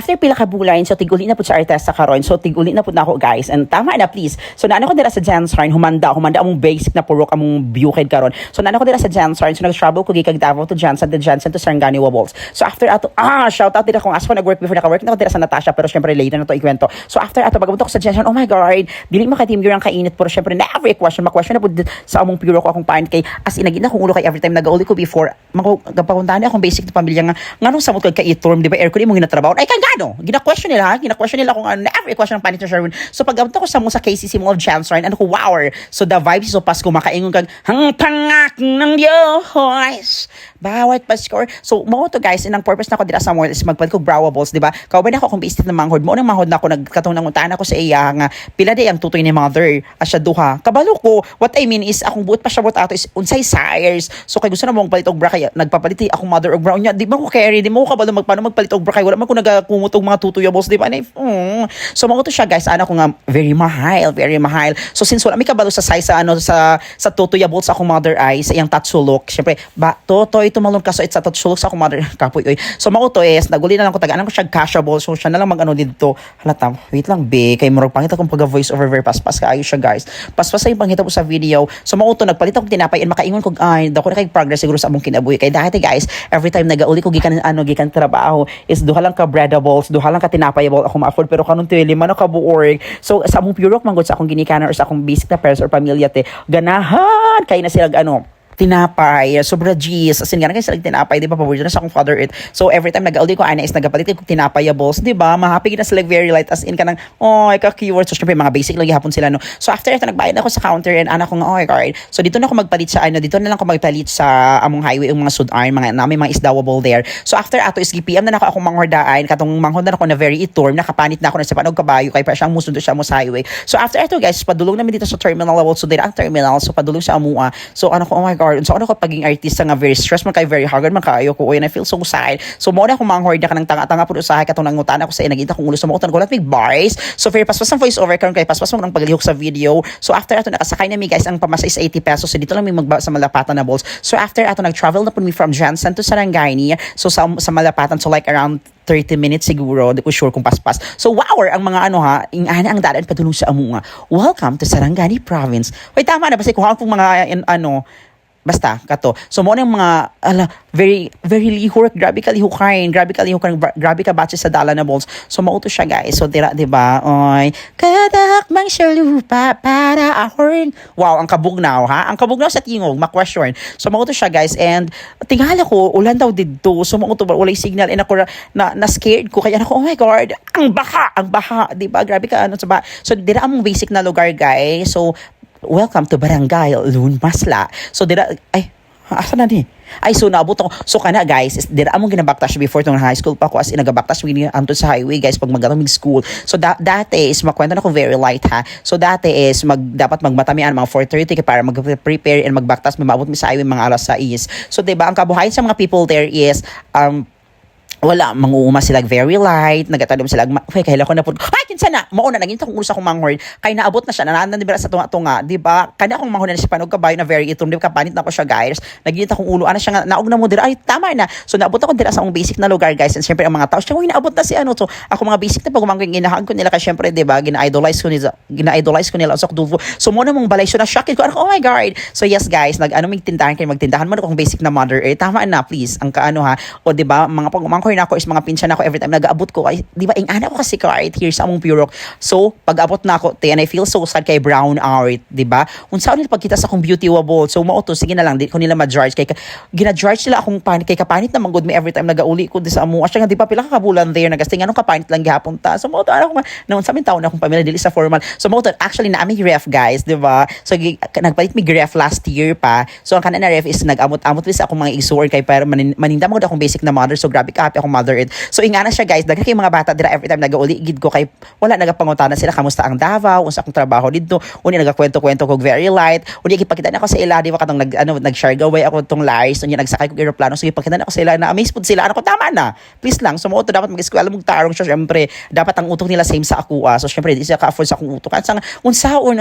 after pila ka bulan, so tiguli na po sa artista karon. So tiguli na po na ako guys. And tama na please. So naano ko dira sa Jansarn, humanda among basic na purok among bukid karon. So naano ko dira sa Jansarn, so nag-travel ko gikag Davao to Jansan to Sarangani Wobbles. So after ato shout out dira kung as ko nag-work before naka-work na ko dira sa Natasha pero syempre later na to ikwento. So after ato pagabot ko sa Jansarn, oh my god, dili maka-team yung kainit pero syempre na every question ma-question na po sa among purok ko akong paint kay as inagina kung ulo kay every time nagauli ko before magpapuntahan akong basic na pamilya nga nganong samot kag ka-itorm di ba aircon mo ginatrabaho ay kangano gina-question nila kung ano every question ng panit na Sherwin. So pagabot ko sa mo sa KCC Mall of Jansarn ano ko wow so the vibes so Pasko makaingon kag hang pangak ng Diyos bawat Pasko. So mo to guys inang purpose na ko dira sa mall is magpalit ko browables di ba kaubay na ako kung bistit na manghod mo nang manghod na ako nagkatong nanguntahan ako sa iya nga pila day ang tutoy ni mother asya duha kabalo ko what I mean is akong buot pa siya buot ato is unsay sires so kay gusto na mong palit og bra kay nagpapalit akong mother og bra nya di ba ko carry di mo ko kabalo magpaano magpalit og bra kay wala man ko nagakumot og mga tutuyables di ba so mga to siya guys ana ko nga very mahal so since wala mi kabalo sa size sa tutuyables sa akong mother ay sa iyang tatsulok syempre ba totoy tumalon ka so it's sa tatsulok sa akong mother kapoy oy so mga to is naguli na lang ko tagaan ko siya cashable so siya na lang magano dito halata wait lang be kay murag pangita kong pag voice over very paspas kaayo siya guys paspas sa yung pangita ko sa video so mga to nagpalit ako tinapay and makaingon ko ay dako na kay progress siguro sa among kinabuhi kay dati guys every time nagauli ko gikan trabaho is duha lang ka breadables duha lang ka tinapayable ako ma-afford pero kanun tili man ka buorg so sa among purok manggod sa akong ginikanan or sa akong basic na parents or pamilya te ganahan kay na sila tinapay, sobra G's. As in, nga sila tinapay, di ba? Paborito na sa akong father it. So, every time nag-auli ko, ana is nagapalit ko tinapayables, di ba? Mahapig na sila very light. As in, kanang, ka-keyword. So, syempre, mga basic lang hapon sila, no? So, after ito, nagbayad ako sa counter and ana ko nga, card. So, dito na ako magpalit sa, dito na lang ako magpalit sa among highway, yung mga sudarn, namin mga isdawable there. So, after ato is GPM na ako akong manghordaan, katong manghod na ako na very itorm, nakapanit na ako na sa panog kabayo, kay pa siyang musundo siya mo sa highway. So, after ito, guys, padulong namin dito sa terminal level. So, dito ang terminal. So, padulong sa amua. So, ano ko, oh my God. So ano ko paging artista nga very stress man kay very hard man kaayo ko and I feel so sad. So mo na akong manghord na kanang tanga-tanga pud usahay katong nangutan ako sa nagita kong ulo sa mo ko let big bars. So very paspas ang voice over karon kay paspas mo nang paglihok sa video. So after ato nakasakay na mi guys ang pamasay is 80 pesos. So dito lang mi magba sa Malapatan na balls. So after ato nag-travel na pud mi from Jansan to Sarangani. So sa Malapatan so like around 30 minutes siguro, di ko sure kung paspas. So wow, ang mga ingana ang daan padulong sa amo nga. Welcome to Sarangani Province. Hoy tama na basta kuha pong mga basta kato so mo nang mga very very lihok grabe ka lihukain grabe ka batches sa dala na balls so mauto siya guys so dira di ba oy kadakmang siya lupa para ahorn wow ang kabugnaw sa tingog ma-question so mauto siya guys and tingala ko ulan daw didto so mauto walay signal and ako na scared ko kaya ako oh my god ang baha di ba grabe ka sa baha so dira among basic na lugar guys so welcome to Barangay Lun Masla. So dira asa na ni? Ay so naabot ako. So kana guys, dira among ginabaktas before tong high school pa ko as in nagabaktas wini anto sa highway guys pag magalamig school. So dati is makwento na ko very light ha. So dati is dapat magmatamian mga 4:30 kay para mag-prepare and magbaktas maabot mi sa highway mga alas 6. So diba ang kabuhayan sa mga people there is wala manguuma sila very light nagatadom sila kahila ko na po ay kinsa na mao na naging akong ulo sa akong manghord kay naabot na siya nanandan di ba sa tunga di ba kana akong manghord na siya panog kabayo na very itom di ba kapanit na ko siya guys naging akong ulo ana siya nga naog na mo dira ay tama na so naabot ako dira sa akong basic na lugar guys and syempre ang mga tao siya naabot na si so ako mga basic na pag umangking ginahaan ko nila kay syempre di ba gina-idolize ko nila sa Dulfo so mo na mong balay so na shock ko oh my god so yes guys magtindahan mo akong basic na mother tama na please ang o di ba mga pag umangkoy na ako is mga pinsan ako every time nag-aabot ko ay di ba ingana ko kasi right here sa among purok so pag-abot na ako and I feel so sad kay brown art di ba unsa nila pagkita sa akong beauty wobble so mao to sige na lang di ko nila ma-judge kay gina-judge nila akong panit kay kapanit na manggod me every time nagauli ko di sa amo asya nga di ba pila ka kabulan there nagasting anong kapanit lang gihapon ta so mao to ano ko noon sa taon na akong pamilya dili sa formal so mao to actually na ami ref guys di ba so nagpalit mi ref last year pa so ang kanana ref is nag-amot-amot sa akong mga igsuor kay para maninda mo akong basic na mother so grabe ka happy akong mother it so ingana siya guys daghan kay mga bata dira every time nagauli gid ko kay wala nagapangutana sila kamusta ang Davao, unsa akong trabaho dito. Unya nagakwento-kwento kog very light. Unya gipakita na ako sa ila, di ba katong nag-share gaway ako tong lies. Unya nagsakay kog eroplano, so gipakita na ako sa ila na amaze pud sila. Ano ko tama na. Please lang, sumuot dapat mag-eskwela mong tarong siya. Syempre, dapat ang utok nila same sa ako. So syempre, di siya ka-afford sa akong utok. At sang unsaon.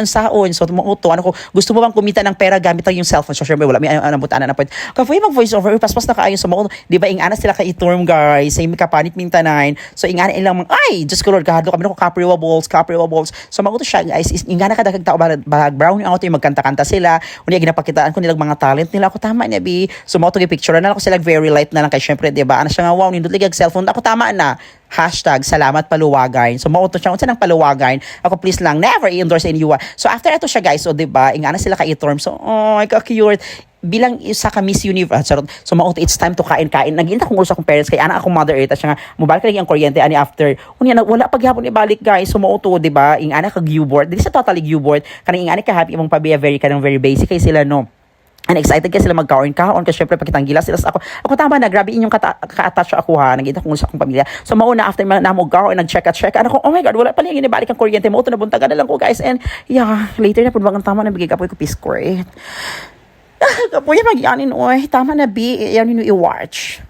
So tumuto, ano ko, gusto mo bang kumita ng pera gamit lang yung cellphone? So syempre, wala may anambutan na point. Kapoy mag-voice over, paspas na kaayo sa mga, di ba, ingana sila ka iturm, guys, same kapanit mintanan. So ingana ilang mga, ay, just ko Lord, kahadlo kami na ko Capriwa balls. So maguto siya, guys, ingana kadagag tao, bahag brown yung auto, yung magkanta-kanta sila, unya ginapakitaan ko nilang mga talent nila, ako tama niya, bi. So maguto picture na lang ako sila very light na lang, kay syempre, di ba, ano siya nga, wow, nindot ligag cellphone, ako tama na. Hashtag salamat paluwagain. So mauto siya unsa nang paluwagain. Ako please lang never i-endorse anyone. So after ato siya guys, so 'di ba? Ingana sila ka i-term. So oh, ka-cute. Bilang isa ka Miss Universe. So mauto it's time to kain-kain. Naging akong usa akong parents kay ana akong mother earth siya nga mobile kay ang kuryente ani after. Unya wala pagyapon ibalik guys. So mauto 'di ba? Ingana ka Q-board. Dili sa totally Q-board. Kanang ingana ka happy imong pabiya very kanang very basic kay sila no. And excited kasi sila magkaon-kaon kasi syempre pagkitanggilas sila sa ako. Ako tama na, grabe inyong ka-attach ako ha. Nagita ko sa akong pamilya. So mauna after na mo kaon, nag-check. Ano ko, oh my God, wala pala yung inibalik ang kuryente mo. Ito nabuntagan na lang ko guys. And yeah, later na po bagang tama na bigay kapoy ko P-square. Kapoy mag-yanin, oy. Tama na B, yan yung i-watch.